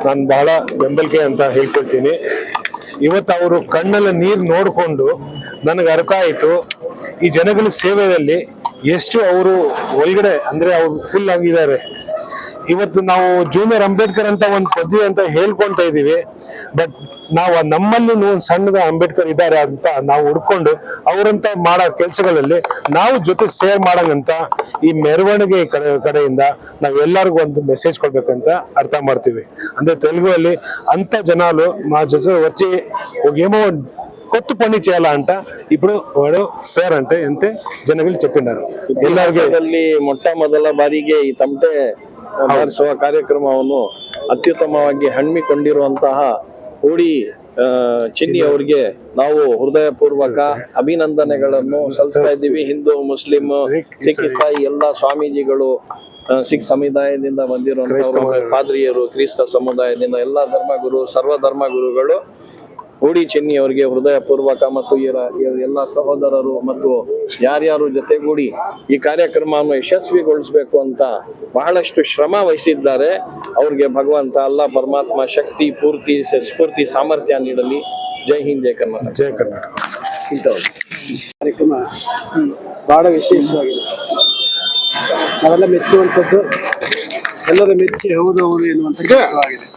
ನಾನು ಬಹಳ ಬೆಂಬಲಿಕೆ ಅಂತ ಹೇಳ್ಕೊಳ್ತೀನಿ. ಇವತ್ತು ಅವರು ಕಣ್ಣಲ್ಲಿ ನೀರು ನೋಡಿಕೊಂಡು ನನಗೆ ಅರ್ಥ ಆಯ್ತು ಈ ಜನಗಳ ಸೇವೆಯಲ್ಲಿ ಎಷ್ಟು ಅವರು ಒಳಗಡೆ ಅಂದ್ರೆ ಅವ್ರು ಫುಲ್ ಆಗಿದ್ದಾರೆ. ಇವತ್ತು ನಾವು ಜೂನಿಯರ್ ಅಂಬೇಡ್ಕರ್ ಅಂತ ಒಂದು ಪದವಿ ಅಂತ ಹೇಳ್ಕೊಂತ ಇದೀವಿ, ಬಟ್ ನಾವು ನಮ್ಮಲ್ಲಿ ಒಂದು ಸಣ್ಣದ ಅಂಬೇಡ್ಕರ್ ಇದ್ದಾರೆ ಅಂತ ನಾವು ಹುಡ್ಕೊಂಡು ಅವರಂತ ಮಾಡೋ ಕೆಲಸಗಳಲ್ಲಿ ನಾವು ಜೊತೆ ಸೇರ್ ಮಾಡಂಗಂತ ಈ ಮೆರವಣಿಗೆ ಕಡೆಯಿಂದ ನಾವ್ ಎಲ್ಲರಿಗೂ ಒಂದು ಮೆಸೇಜ್ ಕೊಡ್ಬೇಕಂತ ಅರ್ಥ ಮಾಡ್ತೀವಿ. ಅಂದ್ರೆ తెలుగులో అంత జనాలు మా జೊತೆ వచ్చి ఏమో కొత్త పని చేయాలంట ఇప్పుడు వాడు సార్ అంటే ಎಂತೆ ಜನಗಳು చెప్పినారు. ಎಲ್ಲರಿಗೂ ಮೊಟ್ಟ ಮೊದಲ ಬಾರಿಗೆ ಈ ತಮಟೆ ಬಾರಿಸುವ ಕಾರ್ಯಕ್ರಮವನ್ನು ಅತ್ಯುತ್ತಮವಾಗಿ ಹಮ್ಮಿಕೊಂಡಿರುವಂತಹ ಹೂಡಿ ಚಿನ್ನಿ ಅವರಿಗೆ ನಾವು ಹೃದಯಪೂರ್ವಕ ಅಭಿನಂದನೆಗಳನ್ನು ಸಲ್ಲಿಸ್ತಾ ಇದ್ದೀವಿ. ಹಿಂದೂ ಮುಸ್ಲಿಂ ಸಿಖ್ ಇಸಾಯಿ ಎಲ್ಲಾ ಸ್ವಾಮೀಜಿಗಳು, ಸಿಖ್ ಸಮುದಾಯದಿಂದ ಬಂದಿರುವಂತಹ ಪಾದ್ರಿಯರು, ಕ್ರಿಸ್ತ ಸಮುದಾಯದಿಂದ ಎಲ್ಲಾ ಧರ್ಮಗುರು, ಸರ್ವಧರ್ಮ ಗುರುಗಳು ಹೂಡಿ ಚಿನ್ನಿ ಅವರಿಗೆ ಹೃದಯಪೂರ್ವಕ ಮತ್ತು ಎಲ್ಲ ಸಹೋದರರು ಮತ್ತು ಯಾರ್ಯಾರು ಜೊತೆಗೂಡಿ ಈ ಕಾರ್ಯಕ್ರಮವನ್ನು ಯಶಸ್ವಿಗೊಳಿಸಬೇಕು ಅಂತ ಬಹಳಷ್ಟು ಶ್ರಮ ವಹಿಸಿದ್ದಾರೆ. ಅವ್ರಿಗೆ ಭಗವಂತ ಅಲ್ಲ ಪರಮಾತ್ಮ ಶಕ್ತಿ ಸ್ಫೂರ್ತಿ ಸಾಮರ್ಥ್ಯ ನೀಡಲಿ. ಜೈ ಹಿಂದ್, ಜೈ ಕರ್ನಾಟಕ. ಜೈ ಕರ್ನಾಟಕ. ಕಾರ್ಯಕ್ರಮ ಬಹಳ ವಿಶೇಷವಾಗಿದೆ. ನಾವೆಲ್ಲ ಮೆಚ್ಚುವಂಥದ್ದು, ಎಲ್ಲರೂ ಮೆಚ್ಚಿ ಹೌದು ಎನ್ನುವಂಥ ಕೆಲಸವಾಗಿದೆ.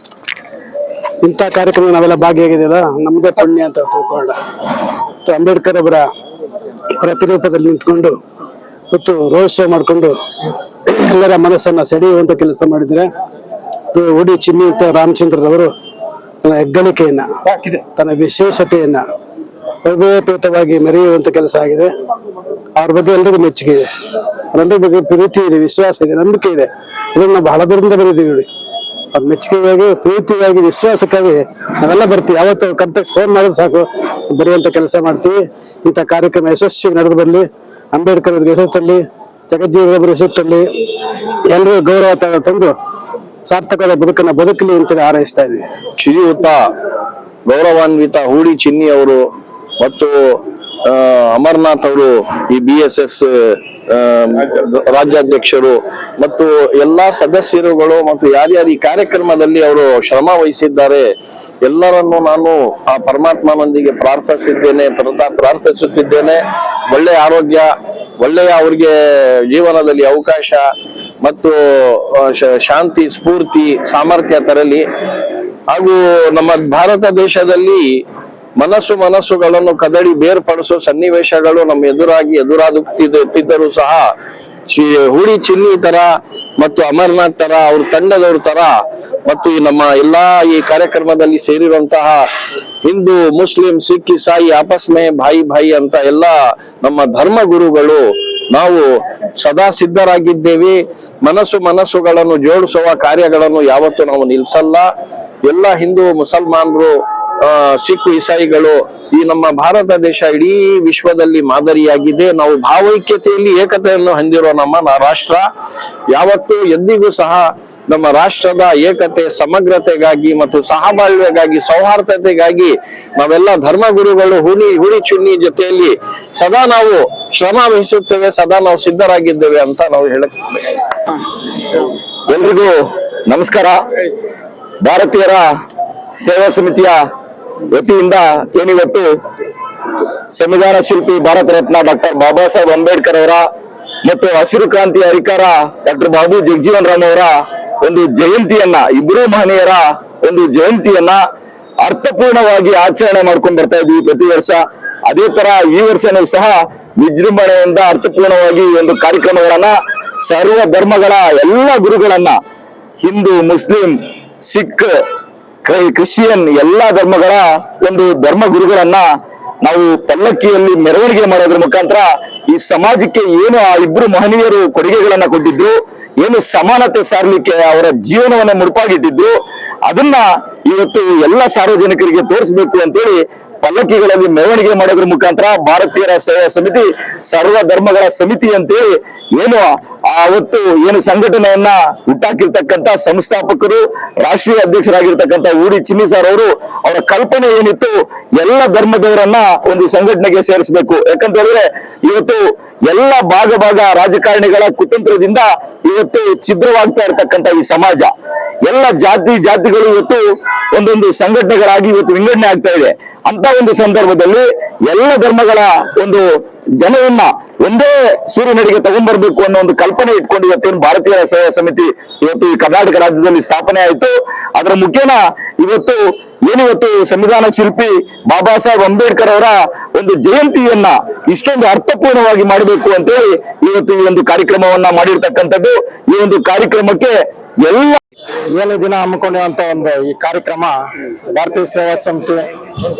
ಇಂಥ ಕಾರ್ಯಕ್ರಮ ನಾವೆಲ್ಲ ಭಾಗಿಯಾಗಿದ್ದೀರ ನಮ್ಮದೇ ಪುಣ್ಯ ಅಂತ ತಿಳ್ಕೊಳ್ಳ. ಅಂಬೇಡ್ಕರ್ ಅವರ ಪ್ರತಿರೂಪದಲ್ಲಿ ನಿಂತ್ಕೊಂಡು ಮತ್ತು ರೋಡ್ ಶೋ ಮಾಡಿಕೊಂಡು ಎಲ್ಲರ ಮನಸ್ಸನ್ನ ಸೆಳೆಯುವಂತ ಕೆಲಸ ಮಾಡಿದರೆ ಹೂಡಿ ಚಿನ್ನಿ ಅಂತ ರಾಮಚಂದ್ರರವರು ತನ್ನ ಹೆಗ್ಗಳಿಕೆಯನ್ನ, ತನ್ನ ವಿಶೇಷತೆಯನ್ನ ವೈಭವಪೇತವಾಗಿ ಮೆರೆಯುವಂತ ಕೆಲಸ ಆಗಿದೆ. ಅವ್ರ ಬಗ್ಗೆ ಎಲ್ರಿಗೂ ಮೆಚ್ಚುಗೆ ಇದೆ, ಅವರೆಲ್ಲರ ಬಗ್ಗೆ ಪ್ರೀತಿ ಇದೆ, ವಿಶ್ವಾಸ ಇದೆ, ನಂಬಿಕೆ ಇದೆ. ಇದನ್ನ ನಾವು ಬಹಳ ದೂರದಿಂದ ಬರೀತೀವಿ. ಅವ್ರ ಮೆಚ್ಚುಗೆಯಾಗಿ, ಪ್ರೀತಿಯಾಗಿ, ವಿಶ್ವಾಸಕ್ಕಾಗಿ ನಾವೆಲ್ಲ ಬರ್ತೀವಿ. ಯಾವತ್ತು ಕರ್ತಕ್ಕೆ ಫೋನ್ ಮಾಡಿದ್ರೆ ಸಾಕು ಬರೆಯುವಂತ ಕೆಲಸ ಮಾಡ್ತೀವಿ. ಇಂಥ ಕಾರ್ಯಕ್ರಮ ಯಶಸ್ವಿ ನಡೆದು ಬರಲಿ. ಅಂಬೇಡ್ಕರ್ ಅವ್ರಿಗೆ ಹೆಸರಲ್ಲಿ, ಜಗಜ್ಜೀವನ ಹೆಸರಲ್ಲಿ ಎಲ್ಲರೂ ಗೌರವ ತಂದು ಸಾರ್ಥಕವಾದ ಬದುಕನ್ನ ಬದುಕಲಿ ಅಂತೇಳಿ ಹಾರೈಸ್ತಾ ಇದ್ವಿ. ಶ್ರೀಯುತ ಗೌರವಾನ್ವಿತ ಹೂಡಿ ಚಿನ್ನಿ ಅವರು ಮತ್ತು ಅಮರನಾಥ್ ಅವರು ಈ BSS ರಾಜ್ಯಾಧ್ಯಕ್ಷರು ಮತ್ತು ಎಲ್ಲಾ ಸದಸ್ಯರುಗಳು ಮತ್ತು ಯಾರ್ಯಾರು ಈ ಕಾರ್ಯಕ್ರಮದಲ್ಲಿ ಅವರು ಶ್ರಮ ವಹಿಸಿದ್ದಾರೆ ಎಲ್ಲರನ್ನು ನಾನು ಆ ಪರಮಾತ್ಮನೊಂದಿಗೆ ಪ್ರಾರ್ಥಿಸುತ್ತಿದ್ದೇನೆ. ಒಳ್ಳೆಯ ಆರೋಗ್ಯ, ಒಳ್ಳೆಯ ಅವ್ರಿಗೆ ಜೀವನದಲ್ಲಿ ಅವಕಾಶ ಮತ್ತು ಶಾಂತಿ, ಸ್ಫೂರ್ತಿ, ಸಾಮರ್ಥ್ಯ ತರಲಿ. ಹಾಗೂ ನಮ್ಮ ಭಾರತ ದೇಶದಲ್ಲಿ ಮನಸ್ಸುಗಳನ್ನು ಕದಡಿ ಬೇರ್ಪಡಿಸೋ ಸನ್ನಿವೇಶಗಳು ನಮ್ಮ ಎದುರಾಗುತ್ತಿದ್ದರೂ ಸಹ ಶ್ರೀ ಹೂಡಿ ಚಿನ್ನಿ ತರ ಮತ್ತು ಅಮರನಾಥ್ ತರ ಅವ್ರ ತಂಡದವ್ರ ತರ ಮತ್ತು ನಮ್ಮ ಎಲ್ಲಾ ಈ ಕಾರ್ಯಕ್ರಮದಲ್ಲಿ ಸೇರಿರುವಂತಹ ಹಿಂದೂ, ಮುಸ್ಲಿಂ, ಸಿಖ್, ಇಸಾಯಿ ಆಪಸ್ ಮೇ ಭಾಯಿ ಅಂತ ಎಲ್ಲಾ ನಮ್ಮ ಧರ್ಮ ಗುರುಗಳು ನಾವು ಸದಾ ಸಿದ್ಧರಾಗಿದ್ದೇವೆ. ಮನಸ್ಸುಗಳನ್ನು ಜೋಡಿಸುವ ಕಾರ್ಯಗಳನ್ನು ಯಾವತ್ತೂ ನಾವು ನಿಲ್ಸಲ್ಲ. ಎಲ್ಲ ಹಿಂದೂ ಮುಸಲ್ಮಾನರು, ಸಿಖ್, ಇಸಾಯಿಗಳು ಈ ನಮ್ಮ ಭಾರತ ದೇಶ ಇಡೀ ವಿಶ್ವದಲ್ಲಿ ಮಾದರಿಯಾಗಿದೆ. ನಾವು ಭಾವೈಕ್ಯತೆಯಲ್ಲಿ ಏಕತೆಯನ್ನು ಹೊಂದಿರುವ ನಮ್ಮ ರಾಷ್ಟ್ರ ಯಾವತ್ತೂ ಎಂದಿಗೂ ಸಹ ನಮ್ಮ ರಾಷ್ಟ್ರದ ಏಕತೆ, ಸಮಗ್ರತೆಗಾಗಿ ಮತ್ತು ಸಹಬಾಳ್ವೆಗಾಗಿ, ಸೌಹಾರ್ದತೆಗಾಗಿ ನಾವೆಲ್ಲ ಧರ್ಮಗುರುಗಳು ಹುಡಿ ಚುನ್ನಿ ಜೊತೆಯಲ್ಲಿ ಸದಾ ನಾವು ಶ್ರಮ ವಹಿಸುತ್ತೇವೆ, ಸದಾ ನಾವು ಸಿದ್ಧರಾಗಿದ್ದೇವೆ ಅಂತ ನಾವು ಹೇಳುತ್ತೇವೆ. ಎಲ್ರಿಗೂ ನಮಸ್ಕಾರ. ಭಾರತೀಯರ ಸೇವಾ ಸಮಿತಿಯ ವತಿಯಿಂದ ಏನಿವತ್ತು ಸಂವಿಧಾನ ಶಿಲ್ಪಿ ಭಾರತ ರತ್ನ ಡಾಕ್ಟರ್ ಬಾಬಾ ಸಾಹೇಬ್ ಅಂಬೇಡ್ಕರ್ ಅವರ ಮತ್ತು ಹಸಿರು ಕ್ರಾಂತಿಯ ಹರಿಕಾರ ಡಾಕ್ಟರ್ ಬಾಬು ಜಗಜೀವನ್ ರಾಮ್ ಅವರ ಒಂದು ಜಯಂತಿಯನ್ನ, ಇಬ್ಬರು ಮಹನೀಯರ ಒಂದು ಜಯಂತಿಯನ್ನ ಅರ್ಥಪೂರ್ಣವಾಗಿ ಆಚರಣೆ ಮಾಡ್ಕೊಂಡು ಬರ್ತಾ ಇದ್ವಿ ಪ್ರತಿ ವರ್ಷ. ಅದೇ ತರ ಈ ವರ್ಷನೂ ಸಹ ವಿಜೃಂಭಣೆಯಿಂದ ಅರ್ಥಪೂರ್ಣವಾಗಿ ಒಂದು ಕಾರ್ಯಕ್ರಮಗಳನ್ನ ಸರ್ವ ಧರ್ಮಗಳ ಎಲ್ಲ ಗುರುಗಳನ್ನ, ಹಿಂದೂ, ಮುಸ್ಲಿಂ, ಸಿಖ್, ಕ್ರಿಶ್ಚಿಯನ್ ಎಲ್ಲಾ ಧರ್ಮಗಳ ಒಂದು ಧರ್ಮ ಗುರುಗಳನ್ನ ನಾವು ಪಲ್ಲಕ್ಕಿಯಲ್ಲಿ ಮೆರವಣಿಗೆ ಮಾಡೋದ್ರ ಮುಖಾಂತರ ಈ ಸಮಾಜಕ್ಕೆ ಏನು ಆ ಇಬ್ರು ಮಹನೀಯರು ಕೊಡುಗೆಗಳನ್ನ ಕೊಟ್ಟಿದ್ರು, ಏನು ಸಮಾನತೆ ಸಾರಲಿಕ್ಕೆ ಅವರ ಜೀವನವನ್ನ ಮುಡುಪಾಗಿಟ್ಟಿದ್ರು, ಅದನ್ನ ಇವತ್ತು ಎಲ್ಲ ಸಾರ್ವಜನಿಕರಿಗೆ ತೋರಿಸ್ಬೇಕು ಅಂತೇಳಿ ಪಲ್ಲಕ್ಕಿಗಳಲ್ಲಿ ಮೆರವಣಿಗೆ ಮಾಡೋದ್ರ ಮುಖಾಂತರ ಭಾರತೀಯರ ಸೇವಾ ಸಮಿತಿ ಸರ್ವ ಧರ್ಮಗಳ ಸಮಿತಿ ಅಂತೇಳಿ ಏನು ಅವತ್ತು ಏನು ಸಂಘಟನೆಯನ್ನ ಹುಟ್ಟಾಕಿರ್ತಕ್ಕಂಥ ಸಂಸ್ಥಾಪಕರು, ರಾಷ್ಟ್ರೀಯ ಅಧ್ಯಕ್ಷರಾಗಿರ್ತಕ್ಕಂಥ ಊಡಿ ಚಿನ್ನಿ ಸರ್ ಅವರು, ಅವರ ಕಲ್ಪನೆ ಏನಿತ್ತು ಎಲ್ಲ ಧರ್ಮದವರನ್ನ ಒಂದು ಸಂಘಟನೆಗೆ ಸೇರಿಸಬೇಕು. ಯಾಕಂತ ಹೇಳಿದ್ರೆ ಇವತ್ತು ಎಲ್ಲ ಭಾಗ ರಾಜಕಾರಣಿಗಳ ಕುತಂತ್ರದಿಂದ ಇವತ್ತು ಛಿದ್ರವಾಗ್ತಾ ಇರ್ತಕ್ಕಂಥ ಈ ಸಮಾಜ, ಎಲ್ಲ ಜಾತಿಗಳು ಇವತ್ತು ಒಂದೊಂದು ಸಂಘಟನೆಗಳಾಗಿ ಇವತ್ತು ವಿಂಗಡಣೆ ಆಗ್ತಾ ಇದೆ. ಅಂತ ಒಂದು ಸಂದರ್ಭದಲ್ಲಿ ಎಲ್ಲ ಧರ್ಮಗಳ ಒಂದು ಜನವನ್ನ ಒಂದೇ ಸೂರ್ಯನಡಿಗೆ ತಗೊಂಡ್ಬರ್ಬೇಕು ಅನ್ನೋ ಒಂದು ಕಲ್ಪನೆ ಇಟ್ಕೊಂಡು ಇವತ್ತೇನು ಭಾರತೀಯ ಸೇವಾ ಸಮಿತಿ ಇವತ್ತು ಈ ಕರ್ನಾಟಕ ರಾಜ್ಯದಲ್ಲಿ ಸ್ಥಾಪನೆ ಆಯಿತು. ಅದರ ಮುಖೇನ ಇವತ್ತು ಸಂವಿಧಾನ ಶಿಲ್ಪಿ ಬಾಬಾ ಸಾಹೇಬ್ ಅಂಬೇಡ್ಕರ್ ಅವರ ಒಂದು ಜಯಂತಿಯನ್ನ ಇಷ್ಟೊಂದು ಅರ್ಥಪೂರ್ಣವಾಗಿ ಮಾಡಬೇಕು ಅಂತೇಳಿ ಇವತ್ತು ಈ ಒಂದು ಕಾರ್ಯಕ್ರಮವನ್ನ ಮಾಡಿರ್ತಕ್ಕಂಥದ್ದು. ಈ ಒಂದು ಕಾರ್ಯಕ್ರಮಕ್ಕೆ ಎಲ್ಲ 7 ದಿನ ಹಮ್ಮಿಕೊಂಡಿರುವಂತ ಒಂದು ಈ ಕಾರ್ಯಕ್ರಮ ಭಾರತೀಯ ಸೇವಾ ಸಮಿತಿ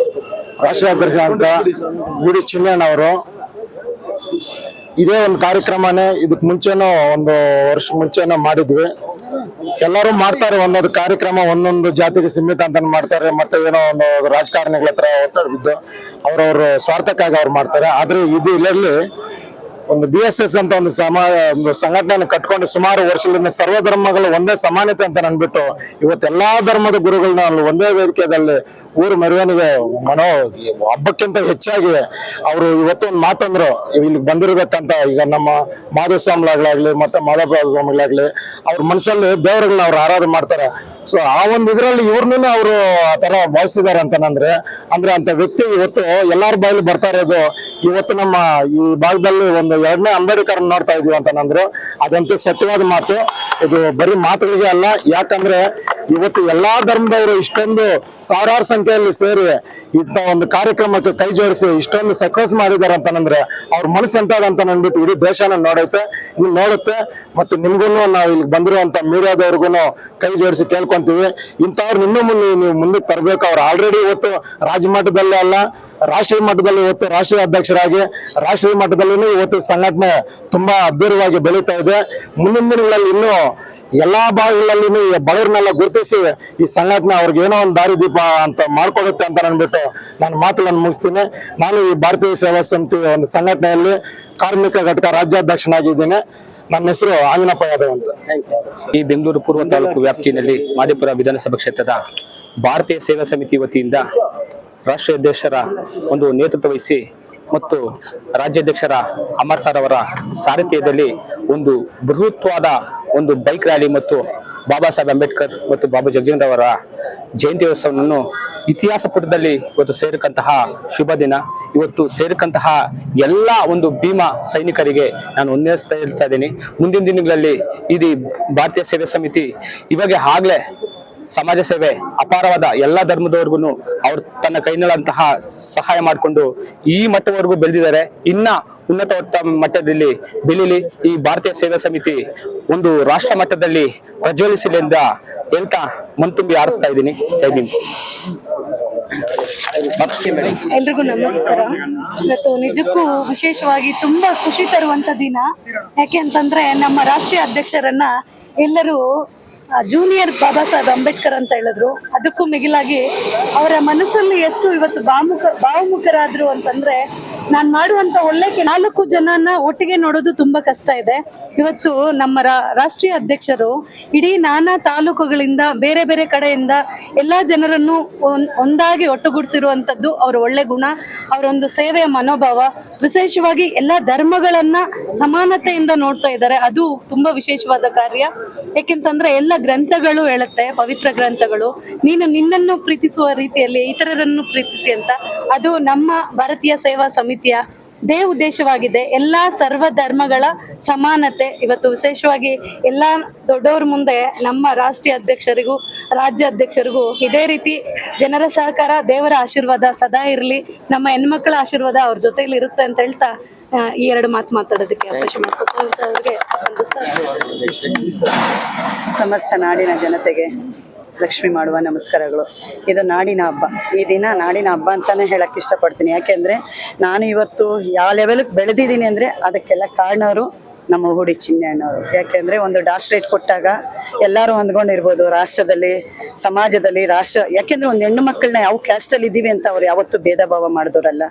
ರಾಷ್ಟ್ರೀಯ ಅಧ್ಯಕ್ಷ ಅಂತ ಊಡಿ ಚಿನ್ನಣ್ಣವರು ಇದೇ ಒಂದು ಕಾರ್ಯಕ್ರಮನೇ ಇದಕ್ಕೆ ಮುಂಚೆನೂ ಒಂದು ವರ್ಷ ಮುಂಚೆನೂ ಮಾಡಿದ್ವಿ. ಎಲ್ಲರೂ ಮಾಡ್ತಾರೆ, ಒಂದೊಂದು ಕಾರ್ಯಕ್ರಮ ಒಂದೊಂದು ಜಾತಿಗೆ ಸೀಮಿತ ಅಂತ ಮಾಡ್ತಾರೆ, ಮತ್ತೆ ಏನೋ ಒಂದು ರಾಜಕಾರಣಿಗಳ ಹತ್ರ ಒತ್ತಡ ಬಿದ್ದು ಅವ್ರವ್ರ ಸ್ವಾರ್ಥಕ್ಕಾಗಿ ಅವ್ರು ಮಾಡ್ತಾರೆ. ಆದ್ರೆ ಇದು ಇಲ್ಲಲ್ಲಿ ಒಂದು BSS ಅಂತ ಒಂದು ಸಂಘಟನೆ ಕಟ್ಕೊಂಡು ಸುಮಾರು ವರ್ಷದಿಂದ ಸರ್ವಧರ್ಮಗಳು ಒಂದೇ ಸಮಾನತೆ ಅಂತ ಅಂದ್ಬಿಟ್ಟು ಇವತ್ತು ಎಲ್ಲಾ ಧರ್ಮದ ಗುರುಗಳನ್ನ ಅಲ್ಲಿ ಒಂದೇ ವೇದಿಕೆಯಲ್ಲಿ ಊರು ಮೆರವಣಿಗೆ ಹಬ್ಬಕ್ಕಿಂತ ಹೆಚ್ಚಾಗಿ ಅವರು ಇವತ್ತು ಒಂದು ಮಾತಂದ್ರು, ಇಲ್ಲಿ ಬಂದಿರಬೇಕಂತ ಈಗ ನಮ್ಮ ಮಾಧವ ಸ್ವಾಮಿಗಳಾಗ್ಲಿ ಮತ್ತೆ ಮಾಧವ ಸ್ವಾಮಿಗಳಾಗ್ಲಿ ಅವ್ರ ಮನಸ್ಸಲ್ಲಿ ದೇವರುಗಳನ್ನ ಅವ್ರು ಆರಾಧನೆ ಮಾಡ್ತಾರೆ. ಸೊ ಆ ಒಂದು ಇದ್ರಲ್ಲಿ ಇವ್ರನ್ನೂ ಅವರು ಆ ತರ ಭಾವಿಸಿದ್ದಾರೆ ಅಂತಂದ್ರೆ ಅಂತ ವ್ಯಕ್ತಿ ಇವತ್ತು ಎಲ್ಲಾರ ಬಾಯಲ್ಲಿ ಬರ್ತಾ ಇರೋದು. ಇವತ್ತು ನಮ್ಮ ಈ ಭಾಗದಲ್ಲಿ ಒಂದು 2ನೇ ಅಂಬೇಡ್ಕರ್ ನೋಡ್ತಾ ಇದೀವಿ ಅಂತಂದ್ರು, ಅದಂತೂ ಸತ್ಯವಾದ ಮಾತು. ಇದು ಬರೀ ಮಾತುಗಳಿಗೆ ಅಲ್ಲ, ಯಾಕಂದ್ರೆ ಇವತ್ತು ಎಲ್ಲಾ ಧರ್ಮದವರು ಇಷ್ಟೊಂದು ಸಾವಿರಾರು ಸಂಖ್ಯೆಯಲ್ಲಿ ಸೇರಿ ಇಂಥ ಒಂದು ಕಾರ್ಯಕ್ರಮಕ್ಕೆ ಕೈ ಜೋಡಿಸಿ ಇಷ್ಟೊಂದು ಸಕ್ಸಸ್ ಮಾಡಿದ್ದಾರೆ ಅಂತಂದ್ರೆ ಅವ್ರ ಮನಸ್ಸು ಎಂತದಂತ ಅಂದ್ಬಿಟ್ಟು ಇಡೀ ದೇಶನ ನೋಡುತ್ತೆ. ಮತ್ತೆ ನಿಮ್ಗೂ ನಾವು ಇಲ್ಲಿ ಬಂದಿರುವಂತ ಮೀಡಿಯಾದವ್ರಿಗೂ ಕೈ ಜೋಡಿಸಿ ಕೇಳ್ಕೊಂತೀವಿ, ಇಂಥವ್ರು ಇನ್ನೂ ನೀವು ಮುಂದಕ್ಕೆ ತರಬೇಕು. ಅವ್ರು ಆಲ್ರೆಡಿ ಇವತ್ತು ರಾಜ್ಯ ಮಟ್ಟದಲ್ಲೇ ಅಲ್ಲ, ರಾಷ್ಟ್ರೀಯ ಮಟ್ಟದಲ್ಲಿ ಇವತ್ತು ರಾಷ್ಟ್ರೀಯ ಅಧ್ಯಕ್ಷರಾಗಿ ರಾಷ್ಟ್ರೀಯ ಮಟ್ಟದಲ್ಲೂ ಇವತ್ತು ಸಂಘಟನೆ ತುಂಬಾ ಅದ್ಭುತವಾಗಿ ಬೆಳೀತಾ ಇದೆ. ಮುಂದಿನ ದಿನಗಳಲ್ಲಿ ಇನ್ನೂ ಎಲ್ಲಾ ಭಾಗಗಳಲ್ಲಿ ಬಡವರನ್ನೆಲ್ಲ ಗುರುತಿಸಿ ಈ ಸಂಘಟನೆ ಅವ್ರಿಗೆ ಏನೋ ಒಂದು ದಾರಿದೀಪ ಅಂತ ಮಾಡ್ಕೊಡುತ್ತೆ ಅಂತ ಅಂದ್ಬಿಟ್ಟು ನಾನು ಮಾತುಗಳನ್ನು ಮುಗಿಸ್ತೀನಿ. ನಾನು ಈ ಭಾರತೀಯ ಸೇವಾ ಸಮಿತಿ ಒಂದು ಸಂಘಟನೆಯಲ್ಲಿ ಕಾರ್ಮಿಕ ಘಟಕ ರಾಜ್ಯಾಧ್ಯಕ್ಷನಾಗಿದ್ದೀನಿ. ನನ್ನ ಹೆಸರು ಆಂಜನಪ್ಪ ಯಾದವ್ ಅಂತ. ಈ ಬೆಂಗಳೂರು ಪೂರ್ವ ತಾಲೂಕು ವ್ಯಾಪ್ತಿಯಲ್ಲಿ ಮಾದೇಪುರ ವಿಧಾನಸಭಾ ಕ್ಷೇತ್ರದ ಭಾರತೀಯ ಸೇವಾ ಸಮಿತಿ ವತಿಯಿಂದ ರಾಷ್ಟ್ರೀಯ ಅಧ್ಯಕ್ಷರ ಒಂದು ನೇತೃತ್ವ ವಹಿಸಿ ಮತ್ತು ರಾಜ್ಯಾಧ್ಯಕ್ಷರ ಅಮರ್ ಸರ್ ಅವರ ಸಾರಥ್ಯದಲ್ಲಿ ಒಂದು ಬೃಹತ್ವಾದ ಒಂದು ಬೈಕ್ ರ್ಯಾಲಿ ಮತ್ತು ಬಾಬಾ ಸಾಹೇಬ್ ಅಂಬೇಡ್ಕರ್ ಮತ್ತು ಬಾಬಾ ಜಗಜೀವನ್ ಅವರ ಜಯಂತಿ ಉತ್ಸವವನ್ನು ಇತಿಹಾಸ ಪುಟದಲ್ಲಿ ಇವತ್ತು ಸೇರಕಂತಹ ಶುಭ ದಿನ. ಇವತ್ತು ಸೇರಕಂತಹ ಎಲ್ಲ ಒಂದು ಭೀಮಾ ಸೈನಿಕರಿಗೆ ನಾನು ಉನ್ನಯಿಸ್ತಾ ಇದ್ದೀನಿ. ಮುಂದಿನ ದಿನಗಳಲ್ಲಿ ಇದು ಭಾರತೀಯ ಸೇವಾ ಸಮಿತಿ ಇವಾಗ ಆಗ್ಲೇ ಸಮಾಜ ಸೇವೆ ಅಪಾರವಾದ ಎಲ್ಲಾ ಧರ್ಮದವರ್ಗು ಅವ್ರು ತನ್ನ ಕೈನಲ್ಲಂತಹ ಸಹಾಯ ಮಾಡಿಕೊಂಡು ಈ ಮಟ್ಟವರೆಗೂ ಬೆಳೆದಿದ್ದಾರೆ. ಇನ್ನ ಉನ್ನತ ಮಟ್ಟದಲ್ಲಿ ಬೆಳೀಲಿ ಈ ಭಾರತೀಯ ಸೇವಾ ಸಮಿತಿ ಒಂದು ರಾಷ್ಟ್ರ ಮಟ್ಟದಲ್ಲಿ ಪ್ರಜ್ವಲಿಸಲಿ ಅಂತ ಹೇಳ್ತಾ ಮನ್ತುಂಬಿ ಆರಿಸ್ತಾ ಇದ್ದೀನಿ. ಜೈ ಭೀಮ್. ಎಲ್ರಿಗೂ ನಮಸ್ಕಾರ. ಇವತ್ತು ನಿಜಕ್ಕೂ ವಿಶೇಷವಾಗಿ ತುಂಬಾ ಖುಷಿ ತರುವಂತ ದಿನ. ಯಾಕೆ ಅಂತಂದ್ರೆ ನಮ್ಮ ರಾಷ್ಟ್ರೀಯ ಅಧ್ಯಕ್ಷರನ್ನ ಎಲ್ಲರೂ ಜೂನಿಯರ್ ಬಾಬಾ ಸಾಹೇಬ್ ಅಂಬೇಡ್ಕರ್ ಅಂತ ಹೇಳಿದ್ರು. ಅದಕ್ಕೂ ಮಿಗಿಲಾಗಿ ಅವರ ಮನಸ್ಸಲ್ಲಿ ಎಷ್ಟು ಇವತ್ತು ಭಾವಮುಖರಾದ್ರು ಅಂತಂದ್ರೆ, ನಾನ್ ಮಾಡುವಂತ ಒಳ್ಳೆ 4 ಜನನ ಒಟ್ಟಿಗೆ ನೋಡೋದು ತುಂಬಾ ಕಷ್ಟ ಇದೆ. ಇವತ್ತು ನಮ್ಮ ರಾಷ್ಟ್ರೀಯ ಅಧ್ಯಕ್ಷರು ಇಡೀ ನಾನಾ ತಾಲೂಕುಗಳಿಂದ ಬೇರೆ ಬೇರೆ ಕಡೆಯಿಂದ ಎಲ್ಲಾ ಜನರನ್ನು ಒಂದಾಗಿ ಒಟ್ಟುಗೂಡಿಸಿರುವಂತದ್ದು ಅವರ ಒಳ್ಳೆ ಗುಣ, ಅವರೊಂದು ಸೇವೆಯ ಮನೋಭಾವ. ವಿಶೇಷವಾಗಿ ಎಲ್ಲಾ ಧರ್ಮಗಳನ್ನ ಸಮಾನತೆಯಿಂದ ನೋಡ್ತಾ ಇದ್ದಾರೆ. ಅದು ತುಂಬಾ ವಿಶೇಷವಾದ ಕಾರ್ಯ. ಯಾಕೆಂತಂದ್ರೆ ಎಲ್ಲ ಗ್ರಂಥಗಳು ಹೇಳುತ್ತೆ, ಪವಿತ್ರ ಗ್ರಂಥಗಳು, ನೀನು ನಿನ್ನನ್ನು ಪ್ರೀತಿಸುವ ರೀತಿಯಲ್ಲಿ ಇತರರನ್ನು ಪ್ರೀತಿಸಿ ಅಂತ. ಅದು ನಮ್ಮ ಭಾರತೀಯ ಸೇವಾ ಸಮಿತಿಯ ಉದ್ದೇಶವಾಗಿದೆ. ಎಲ್ಲಾ ಸರ್ವ ಧರ್ಮಗಳ ಸಮಾನತೆ. ಇವತ್ತು ವಿಶೇಷವಾಗಿ ಎಲ್ಲಾ ದೊಡ್ಡವ್ರ ಮುಂದೆ ನಮ್ಮ ರಾಷ್ಟ್ರೀಯ ಅಧ್ಯಕ್ಷರಿಗೂ ರಾಜ್ಯ ಅಧ್ಯಕ್ಷರಿಗೂ ಇದೇ ರೀತಿ ಜನರ ಸಹಕಾರ, ದೇವರ ಆಶೀರ್ವಾದ ಸದಾ ಇರಲಿ, ನಮ್ಮ ಹೆಣ್ಮಕ್ಳ ಆಶೀರ್ವಾದ ಅವ್ರ ಜೊತೆಲಿ ಇರುತ್ತೆ ಅಂತ ಹೇಳ್ತಾ ಈ 2 ಮಾತು ಮಾತಾಡೋದಕ್ಕೆ ಅವಕಾಶ ಮಾಡಿಕೊಟ್ಟವ್ರಿಗೆ ಸಮಸ್ತ ನಾಡಿನ ಜನತೆಗೆ ಲಕ್ಷ್ಮಿ ಮಾಡುವ ನಮಸ್ಕಾರಗಳು. ಇದು ನಾಡಿನ ಹಬ್ಬ. ಈ ದಿನ ನಾಡಿನ ಹಬ್ಬ ಅಂತಾನೆ ಹೇಳಕ್ ಇಷ್ಟಪಡ್ತೀನಿ. ಯಾಕೆಂದ್ರೆ ನಾನು ಇವತ್ತು ಯಾವ ಲೆವೆಲ್ಗೆ ಬೆಳೆದಿದ್ದೀನಿ ಅಂದ್ರೆ ಅದಕ್ಕೆಲ್ಲ ಕಾರಣವರು ನಮ್ಮ ಹೂಡಿ ಚಿನ್ನಣ್ಣವರು. ಯಾಕೆಂದ್ರೆ ಒಂದು ಡಾಕ್ಟರೇಟ್ ಕೊಟ್ಟಾಗ ಎಲ್ಲರೂ ಹೊಂದ್ಕೊಂಡಿರ್ಬೋದು, ರಾಷ್ಟ್ರದಲ್ಲಿ, ಸಮಾಜದಲ್ಲಿ, ಯಾಕೆಂದ್ರೆ ಒಂದು ಹೆಣ್ಣು ಮಕ್ಕಳನ್ನ ಯಾವ ಕ್ಯಾಸ್ಟಲ್ಲಿ ಇದ್ದೀವಿ ಅಂತ ಅವ್ರು ಯಾವತ್ತೂ ಭೇದ ಭಾವ ಮಾಡಿದವರಲ್ಲ.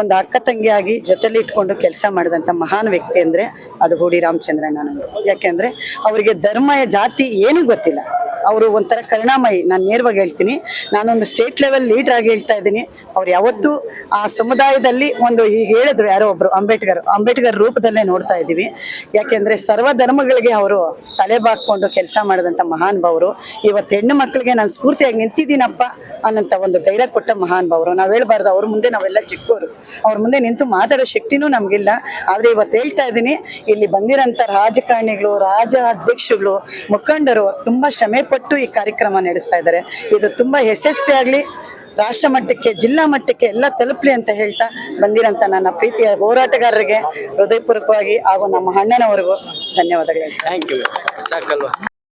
ಒಂದು ಅಕ್ಕ ತಂಗಿಯಾಗಿ ಜೊತೆಲಿ ಇಟ್ಕೊಂಡು ಕೆಲಸ ಮಾಡಿದಂಥ ಮಹಾನ್ ವ್ಯಕ್ತಿ ಅಂದ್ರೆ ಅದು ಹೂಡಿ ರಾಮಚಂದ್ರಣ್ಣನವರು. ಯಾಕೆಂದ್ರೆ ಅವರಿಗೆ ಧರ್ಮ ಜಾತಿ ಏನೂ ಗೊತ್ತಿಲ್ಲ. ಅವರು ಒಂಥರ ಕರುಣಾಮಯಿ. ನಾನು ನೇರವಾಗಿ ಹೇಳ್ತೀನಿ, ನಾನೊಂದು ಸ್ಟೇಟ್ ಲೆವೆಲ್ ಲೀಡರ್ ಆಗಿ ಹೇಳ್ತಾ ಇದ್ದೀನಿ. ಅವ್ರು ಯಾವತ್ತೂ ಆ ಸಮುದಾಯದಲ್ಲಿ ಒಂದು ಈಗ ಹೇಳಿದ್ರು ಯಾರೋ ಒಬ್ರು, ಅಂಬೇಡ್ಕರ್ ರೂಪದಲ್ಲೇ ನೋಡ್ತಾ ಇದ್ದೀವಿ. ಯಾಕೆಂದ್ರೆ ಸರ್ವ ಧರ್ಮಗಳಿಗೆ ಅವರು ತಲೆ ಬಾಕೊಂಡು ಕೆಲಸ ಮಾಡಿದಂಥ ಮಹಾನ್ ಭಾವರು. ಇವತ್ತು ಹೆಣ್ಣು ಮಕ್ಕಳಿಗೆ ನಾನು ಸ್ಫೂರ್ತಿಯಾಗಿ ನಿಂತಿದ್ದೀನಪ್ಪ ಅನ್ನಂತ ಒಂದು ಧೈರ್ಯ ಕೊಟ್ಟ ಮಹಾನ್ ಭಾವರು. ನಾವು ಹೇಳ್ಬಾರ್ದು ಅವ್ರ ಮುಂದೆ ನಾವೆಲ್ಲ ಚಿಕ್ಕವರು, ಅವ್ರ ಮುಂದೆ ನಿಂತು ಮಾತಾಡೋ ಶಕ್ತಿನೂ ನಮಗಿಲ್ಲ. ಆದ್ರೆ ಇವತ್ತು ಹೇಳ್ತಾ ಇದ್ದೀನಿ, ಇಲ್ಲಿ ಬಂದಿರೋಂಥ ರಾಜಕಾರಣಿಗಳು, ಅಧ್ಯಕ್ಷಗಳು, ಮುಖಂಡರು ತುಂಬಾ ಶ್ರಮೆ ಪಟ್ಟು ಈ ಕಾರ್ಯಕ್ರಮ ನಡೆಸ್ತಾ ಇದ್ದಾರೆ. ಇದು ತುಂಬಾ ಯಶಸ್ವಿ ಆಗ್ಲಿ, ರಾಷ್ಟ್ರ ಮಟ್ಟಕ್ಕೆ, ಜಿಲ್ಲಾ ಮಟ್ಟಕ್ಕೆ ಎಲ್ಲ ತಲುಪಲಿ ಅಂತ ಹೇಳ್ತಾ ಬಂದಿರಂತ ನನ್ನ ಪ್ರೀತಿಯ ಹೋರಾಟಗಾರರಿಗೆ ಹೃದಯಪೂರ್ವಕವಾಗಿ ಹಾಗೂ ನಮ್ಮ ಅಣ್ಣನವರಿಗೂ ಧನ್ಯವಾದಗಳು. Thank you. ಸಾಕಲ್ವಾ?